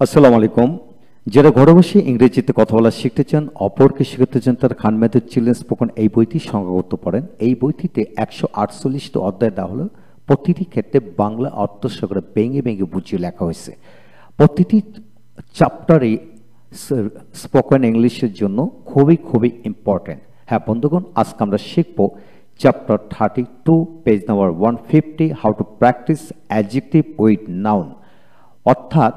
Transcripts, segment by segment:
আসসালামু আলাইকুম। যারা ঘরে বসে ইংরেজিতে কথা বলা শিখতে চান, অপরকে শেখাতে চান, তার খান মেথড চিলড্রেন স্পোকেন এই বইটি সংগ্রহ করতে পারেন। এই বইটিতে 148টি অধ্যায় দেওয়া হলো। প্রতিটি ক্ষেত্রে বাংলা অর্থ সহকারে ভেঙে ভেঙে বুঝিয়ে লেখা হয়েছে। প্রতিটি চ্যাপ্টারই স্পোকেন ইংলিশের জন্য খুবই খুবই ইম্পর্টেন্ট। হ্যাঁ বন্ধুগণ, আজকে আমরা শিখব chapter 32 page number 150, how to practice adjective with noun. অর্থাৎ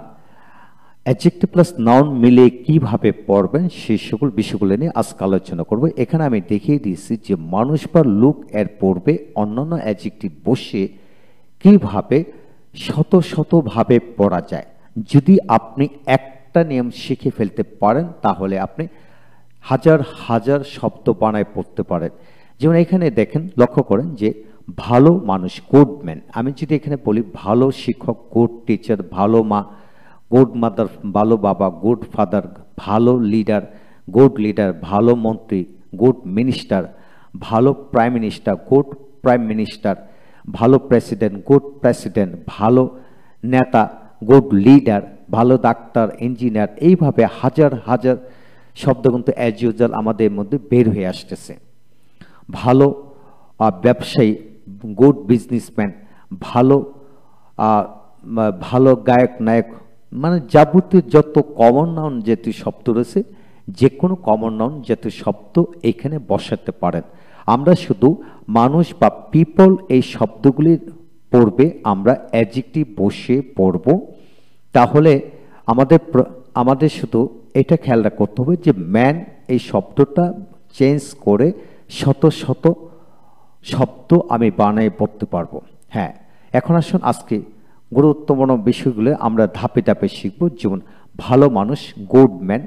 অ্যাডজেক্টিভ প্লাস নাউন মিলে কিভাবে পড়বেন সেই সকল বিষয়গুলো নিয়ে আজকে আলোচনা করব। এখানে আমি দেখিয়ে দিয়েছি যে মানুষ বা লোক এর পূর্বে অন্যান্য অ্যাডজেক্টিভ বসে কিভাবে শত শতভাবে পড়া যায়। যদি আপনি একটা নিয়ম শিখে ফেলতে পারেন তাহলে আপনি হাজার হাজার শব্দ বানায় পড়তে পারেন। যেমন এখানে দেখেন, লক্ষ্য করেন যে ভালো মানুষ, গুড ম্যান। আমি যদি এখানে বলি ভালো শিক্ষক, গুড টিচার, ভালো মা, গুড মাদার, ভালো বাবা, গুড ফাদার, ভালো লিডার, গুড লিডার, ভালো মন্ত্রী, গুড মিনিস্টার, ভালো prime minister, good prime minister, ভালো প্রেসিডেন্ট, গুড প্রেসিডেন্ট, ভালো নেতা, গুড লিডার, ভালো ডাক্তার, ইঞ্জিনিয়ার, এইভাবে হাজার হাজার শব্দ কিন্তু অ্যাজ ইউজুয়াল আমাদের মধ্যে বের হয়ে আসতেছে। ভালো ব্যবসায়ী, গুড বিজনেসম্যান, ভালো ভালো গায়ক নায়ক, মানে যাবতীয় যত কমন নাউন জাতীয় শব্দ রয়েছে, যে কোনো কমন নাউন জাতীয় শব্দ এখানে বসাতে পারেন। আমরা শুধু মানুষ বা পিপল এই শব্দগুলির পড়বে আমরা অ্যাডজেক্টিভ বসে পড়ব। তাহলে আমাদের শুধু এটা খেয়াল করতে হবে যে ম্যান এই শব্দটা চেঞ্জ করে শত শত শব্দ আমি বানিয়ে পড়তে পারবো। হ্যাঁ, এখন আসুন আজকে গুরুত্বপূর্ণ বিষয়গুলো আমরা ধাপে ধাপে শিখব। যেমন ভালো মানুষ, গুড ম্যান;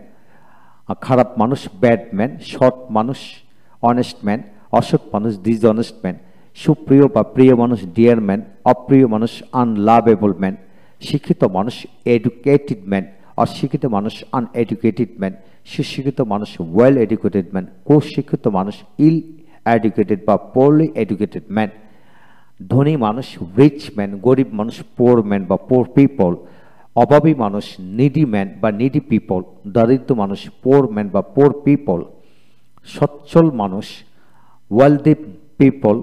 খারাপ মানুষ, ব্যাড ম্যান; সৎ মানুষ, অনেস্ট ম্যান; অসৎ মানুষ, ডিসঅনেস্ট ম্যান; সুপ্রিয় বা প্রিয় মানুষ, ডিয়ার ম্যান; অপ্রিয় মানুষ, আনলাভেবল ম্যান; শিক্ষিত মানুষ, এডুকেটেড ম্যান; অশিক্ষিত মানুষ, আনএডুকেটেড ম্যান; সুশিক্ষিত মানুষ, ওয়েল এডুকেটেড ম্যান; কুশিক্ষিত মানুষ, ইল এডুকেটেড বা পোরলি এডুকেটেড ম্যান; ধনী মানুষ, রিচ ম্যান; গরিব মানুষ, পোর ম্যান বা পোর পিপল; অভাবী মানুষ, নিডি ম্যান বা নিডি পিপল; দরিদ্র মানুষ, পোর ম্যান বা পোর পিপল; সচ্ছল মানুষ, ওয়েলদি পিপল;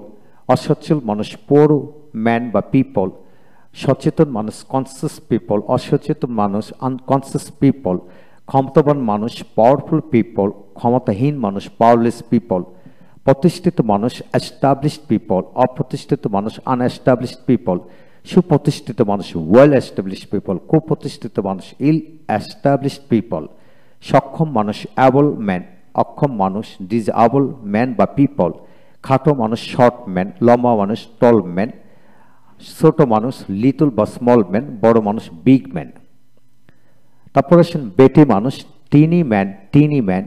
অসচ্ছল মানুষ, পোর ম্যান বা পিপল; সচেতন মানুষ, কনসিয়াস পিপল; অসচেতন মানুষ, আনকনসিয়াস পিপল; ক্ষমতাবান মানুষ, পাওয়ারফুল পিপল; ক্ষমতাহীন মানুষ, পাওয়ারলেস পিপল; প্রতিষ্ঠিত মানুষ, এস্টাবলিশড পিপল; অপ্রতিষ্ঠিত মানুষ, আনএস্টাবলিশড পিপল; সুপ্রতিষ্ঠিত মানুষ, ওয়েল এস্টাবলিশড পিপল; কুপ্রতিষ্ঠিত মানুষ, ইল এস্টাবলিশড পিপল; সক্ষম মানুষ, অ্যাবল ম্যান; অক্ষম মানুষ, ডিসঅ্যাবল ম্যান বা পিপল; খাটো মানুষ, শর্ট ম্যান; লম্বা মানুষ, টল ম্যান; ছোট মানুষ, লিটল বা স্মল ম্যান; বড় মানুষ, বিগ ম্যান। তারপর আসেন বেটে মানুষ, টিনি ম্যান;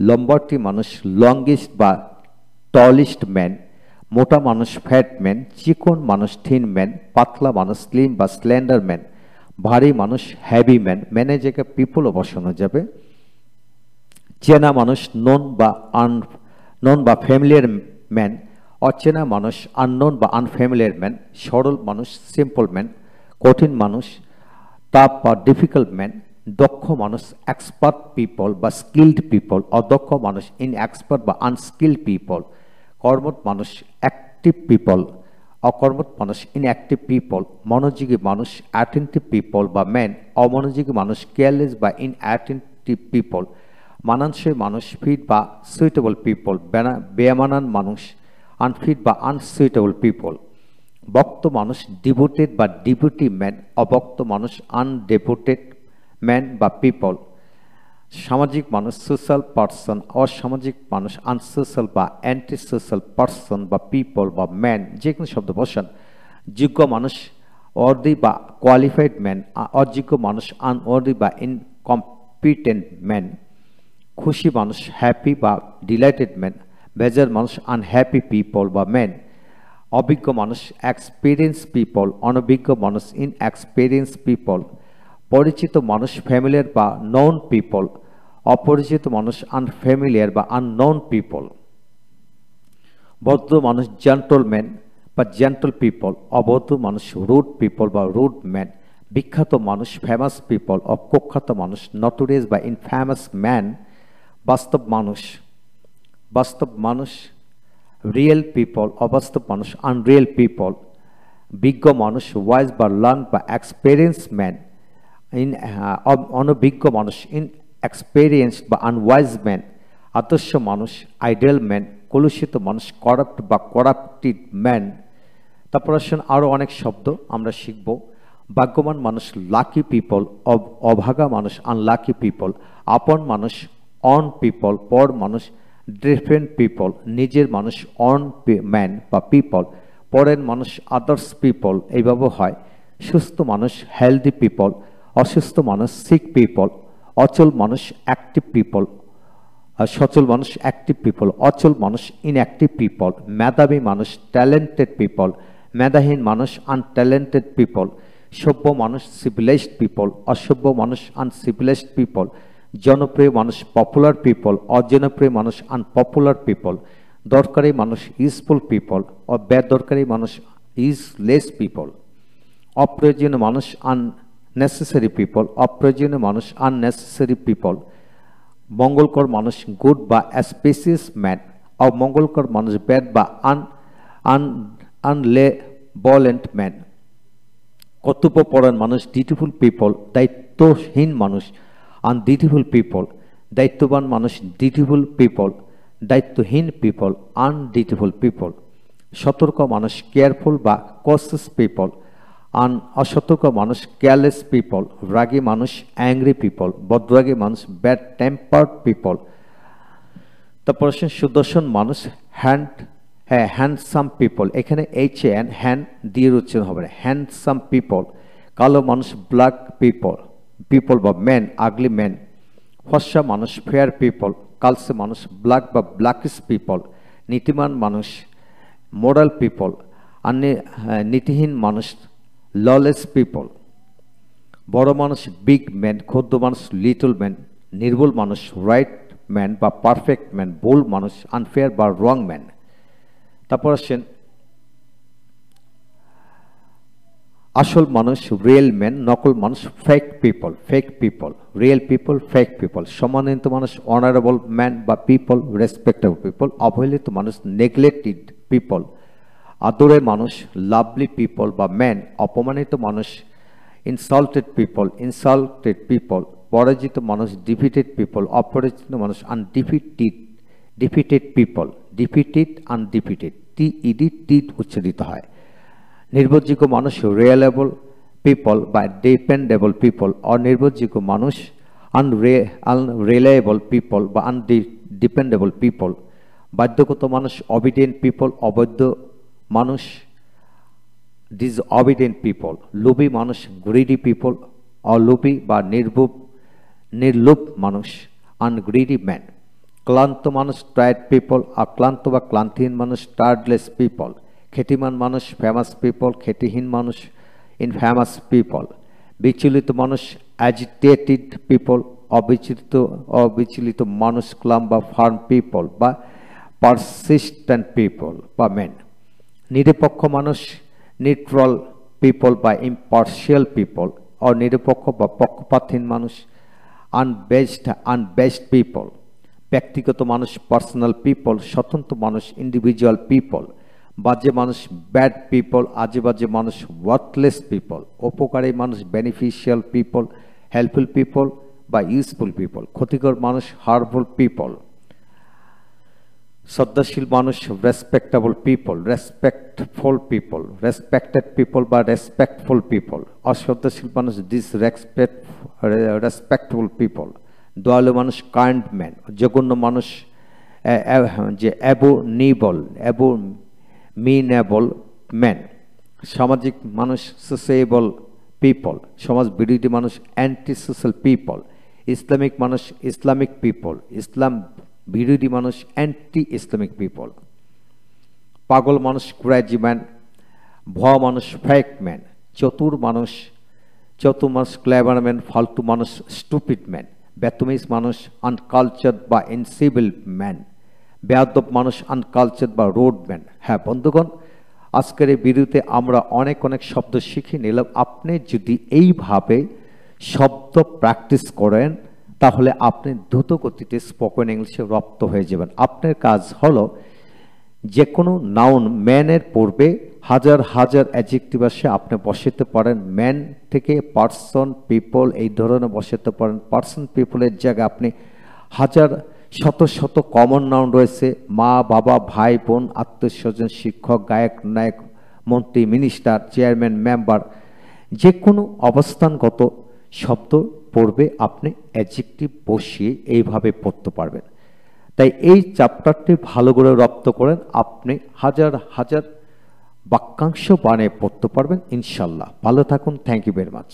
লম্বাটি মানুষ, লংগেস্ট বা টলিস্ট ম্যান; মোটা মানুষ, ফ্যাট ম্যান; চিকন মানুষ, থিন ম্যান; পাতলা মানুষ, স্লিম বা স্ল্যান্ডার ম্যান; ভারী মানুষ, হ্যাভি ম্যান। ম্যানের জায়গায় পিপলও বসানো যাবে। চেনা মানুষ, নন বা ফ্যামিলিয়ার ম্যান; অচেনা মানুষ, আননোন বা আনফ্যামিলিয়ার ম্যান; সরল মানুষ, সিম্পল ম্যান; কঠিন মানুষ, টাফ বা ডিফিকাল্ট ম্যান; দক্ষ মানুষ, এক্সপার্ট পিপল বা স্কিল্ড পিপল; অদক্ষ মানুষ, ইনএক্সপার্ট বা আনস্কিল্ড পিপল; কর্মঠ মানুষ, অ্যাক্টিভ পিপল; অকর্মঠ মানুষ, ইনঅ্যাক্টিভ পিপল; মনোযোগী মানুষ, অ্যাটেন্টিভ পিপল বা ম্যান; অমনোযোগী মানুষ, কেয়ারলেস বা ইনঅ্যাটেন্টিভ পিপল; মানানসই মানুষ, ফিট বা সুইটেবল পিপল; বেমানান মানুষ, আনফিট বা আনসুইটেবল পিপল; ভক্ত মানুষ, ডিভোটেড বা ডিভোটি ম্যান; অভক্ত মানুষ, আনডেভোটেড ম্যান বা পিপল; সামাজিক মানুষ, সোশ্যাল পার্সন; অসামাজিক মানুষ, আনসোশ্যাল বা অ্যান্টি সোশ্যাল পার্সন বা পিপল বা ম্যান। যে কোনো শব্দ বসান। যোগ্য মানুষ, ওয়ার্দি বা কোয়ালিফাইড ম্যান; অযোগ্য মানুষ, আনওয়ার্দি বা ইনকম্পিটেন্ট ম্যান; খুশি মানুষ, হ্যাপি বা ডিলাইটেড ম্যান; বেজার মানুষ, আনহ্যাপি পিপল বা ম্যান; অভিজ্ঞ মানুষ, এক্সপিরিয়েন্স পিপল; অনভিজ্ঞ মানুষ, ইনএক্সপিরিয়েন্স পিপল; পরিচিত মানুষ, ফ্যামিলিয়ার বা নন পিপল; অপরিচিত মানুষ, আনফ্যামিলিয়ার বা আননোন পিপল; ভদ্র মানুষ, জেন্টলম্যান বা জেন্টল পিপল; অভদ্র মানুষ, রুড পিপল বা রুড ম্যান; বিখ্যাত মানুষ, ফেমাস পিপল, অকুখ্যাত মানুষ, নটোরিয়াস বা ইনফেমাস ম্যান, বাস্তব মানুষ, রিয়েল পিপল, অবাস্তব মানুষ, আনরিয়েল পিপল, বিজ্ঞ মানুষ, ওয়াইজ বা লার্ন বা এক্সপেরিয়েন্স ম্যান, অনভিজ্ঞ মানুষ, ইনএক্সপেরিয়েন্সড বা আনওয়াইজ ম্যান, আদর্শ মানুষ, আইডিয়াল ম্যান, কলুষিত মানুষ, করাপ্ট বা করাপ্টেড ম্যান। তারপর আসেন আরও অনেক শব্দ আমরা শিখব। ভাগ্যবান মানুষ, লাকি পিপল, অভাগা মানুষ, আনলাকি পিপল, আপন মানুষ, অন পিপল, পর মানুষ, ডিফারেন্ট পিপল, নিজের মানুষ, অন ম্যান বা পিপল, পরের মানুষ, আদার্স পিপল, এইভাবে হয়। সুস্থ মানুষ, হেলদি পিপল, অসুস্থ মানুষ, সিক পিপল, অচল মানুষ, অ্যাক্টিভ পিপল, সচল মানুষ, অ্যাক্টিভ পিপল, অচল মানুষ, ইনঅ্যাক্টিভ পিপল, মেধাবী মানুষ, ট্যালেন্টেড পিপল, মেধাহীন মানুষ, আনট্যালেন্টেড পিপল, সভ্য মানুষ, সিভিলাইজড পিপল, অসভ্য মানুষ, আনসিভিলাইজড পিপল, জনপ্রিয় মানুষ, পপুলার পিপল, অজনপ্রিয় মানুষ, আনপপুলার পিপল, দরকারি মানুষ, ইউজফুল পিপল, বেদরকারি মানুষ, ইউজলেস পিপল, অপ্রয়োজনীয় মানুষ, আননেসেসারি পিপল, অপ্রয়োজনীয় মানুষ, আননেসেসারি পিপল, মঙ্গলকর মানুষ, গুড বা অ্যাসপিসিয়াস ম্যান, অমঙ্গলকর মানুষ, ব্যাড বা আনলেভলেন্ট ম্যান, কর্তব্যপরায়ণ মানুষ, ডিউটিফুল পিপল, দায়িত্বহীন মানুষ, আনডিউটিফুল পিপল, দায়িত্ববান মানুষ, ডিউটিফুল পিপল, দায়িত্বহীন পিপল, আনডিউটিফুল পিপল, সতর্ক মানুষ, কেয়ারফুল বা কশাস পিপল, অসতর্ক মানুষ, কেয়ারলেস পিপল, রাগী মানুষ, অ্যাংরি পিপল, বদরাগী মানুষ, ব্যাড টেম্পার্ড পিপল। তারপর সুদর্শন মানুষ, হ্যান্ডসাম পিপল, এখানে HAN হ্যান্ড দিয়ে উচ্চারণ হবে না, হ্যান্ডসাম পিপল। কালো মানুষ, ব্ল্যাক পিপল বা ম্যান, আগলি ম্যান। ফর্সা মানুষ, ফেয়ার পিপল, কালসে মানুষ, ব্ল্যাক বা ব্ল্যাকিশ পিপল। নীতিমান মানুষ, মোরাল পিপল, নীতিহীন মানুষ, ললেস পিপল। বড় মানুষ, বিগ ম্যান, ক্ষুদ্র মানুষ, লিটল ম্যান। নির্ভুল মানুষ, রাইট ম্যান বা পারফেক্ট ম্যান, ভুল মানুষ, আনফেয়ার বা রং ম্যান। তারপর আসেন আসল মানুষ, রিয়েল ম্যান, নকল মানুষ, fake people, real people, fake people. সম্মানিত মানুষ, অনারেবল ম্যান বা পিপল, রেসপেক্টেবল পিপল। অবহেলিত মানুষ, নেগলেক্টেড পিপল। আদরে মানুষ, লাভলি পিপল বা ম্যান। অপমানিত মানুষ, ইনসাল্টেড পিপল। পরাজিত মানুষ, ডিফিটেড পিপল। অপরাজিত মানুষ, ডিফিটেড পিপল। ডিফিটেড, আনডিফিটেড, টিড উচ্চারিত হয়। নির্ভরযোগ্য মানুষ, রিলায়েবল পিপল বা ডিপেন্ডেবল পিপল। অনির্ভরযোগ্য মানুষ, আনরিলায়েবল পিপল বা আনডিপেন্ডেবল পিপল। বাধ্যগত মানুষ, অবিডিয়েন্ট পিপল। অবৈধ মানুষ, ডিসঅবিডিয়েন্ট পিপল। লোভী মানুষ, গ্রিডি পিপল। অলোভী বা নির্লোভ মানুষ, আনগ্রিডি ম্যান। ক্লান্ত মানুষ, টায়ার্ড পিপল। আক্লান্ত বা ক্লান্তিহীন মানুষ, টায়ার্ডলেস পিপল। খ্যাতিমান মানুষ, ফেমাস পিপল। খ্যাতিহীন মানুষ, ইনফেমাস পিপল। বিচলিত মানুষ, অ্যাজিটেটেড পিপল। অবিচলিত মানুষ, ক্লাম বা ফার্ম পিপল বা পারসিস্টেন্ট পিপল বা ম্যান। নিরপেক্ষ মানুষ, নিউট্রাল পিপল বা ইম্পার্শিয়াল পিপল। অনিরপেক্ষ বা পক্ষপাতহীন মানুষ, আনবেসড পিপল। ব্যক্তিগত মানুষ, পার্সোনাল পিপল। স্বতন্ত্র মানুষ, ইন্ডিভিজুয়াল পিপল। বাজে মানুষ, ব্যাড পিপল। আজে বাজে মানুষ, ওয়ার্থলেস পিপল। উপকারী মানুষ, বেনিফিশিয়াল পিপল। হেল্পফুল পিপল বা ইউজফুল পিপল। ক্ষতিকর মানুষ, হার্মফুল পিপল। শ্রদ্ধাশীল মানুষ, রেসপেক্টেবল পিপল। রেসপেক্টেড পিপল বা রেসপেক্টফুল পিপল। অশ্রদ্ধাশীল মানুষ, রেসপেক্টফুল পিপল। দয়ালু মানুষ, কাইন্ড ম্যান। জঘন্য মানুষ, অ্যাবোমিনেবল ম্যান। সামাজিক মানুষ, সোশিয়েবল পিপল। সমাজ বিরোধী মানুষ, অ্যান্টি সোশ্যাল পিপল। ইসলামিক মানুষ, ইসলামিক পিপল। ইসলাম বিরোধী মানুষ, অ্যান্টি ইসলামিক পিপল। পাগল মানুষ, ক্রেজি ম্যান। ভুয়া মানুষ, ফেক ম্যান। চতুর মানুষ, ক্লেভার ম্যান। ফালতু মানুষ, স্টুপিড ম্যান। বেতমিজ মানুষ, আনকালচার্ড বা ইনসিভিল ম্যান। বেয়াদব মানুষ, আনকালচার্ড বা রোড ম্যান। হ্যাঁ বন্ধুগণ, আজকের এই ভিডিওতে আমরা অনেক শব্দ শিখে নিলাম। আপনি যদি এইভাবে শব্দ প্র্যাকটিস করেন তাহলে আপনি দ্রুত গতিতে স্পোকেন ইংলিশে রপ্ত হয়ে যাবেন। আপনার কাজ হলো যে কোনো নাউন ম্যানের পূর্বে হাজার হাজার অ্যাডজেক্টিভ আসে আপনি বসাতে পারেন। ম্যান থেকে পার্সন, পিপল এই ধরনের বসাতে পারেন। পার্সন, পিপলের জায়গায় আপনি হাজার শত শত কমন নাউন রয়েছে। মা, বাবা, ভাই, বোন, আত্মীয় স্বজন, শিক্ষক, গায়ক, নায়ক, মন্ত্রী, মিনিস্টার, চেয়ারম্যান, মেম্বার, যে কোনো অবস্থানগত শব্দ পড়বে আপনি অ্যাডজেক্টিভ বসিয়ে এইভাবে পড়তে পারবেন। তাই এই চ্যাপ্টারটি ভালো করে রপ্ত করেন, আপনি হাজার হাজার বাক্যাংশ বানিয়ে পড়তে পারবেন ইনশাল্লাহ। ভালো থাকুন। Thank you very much.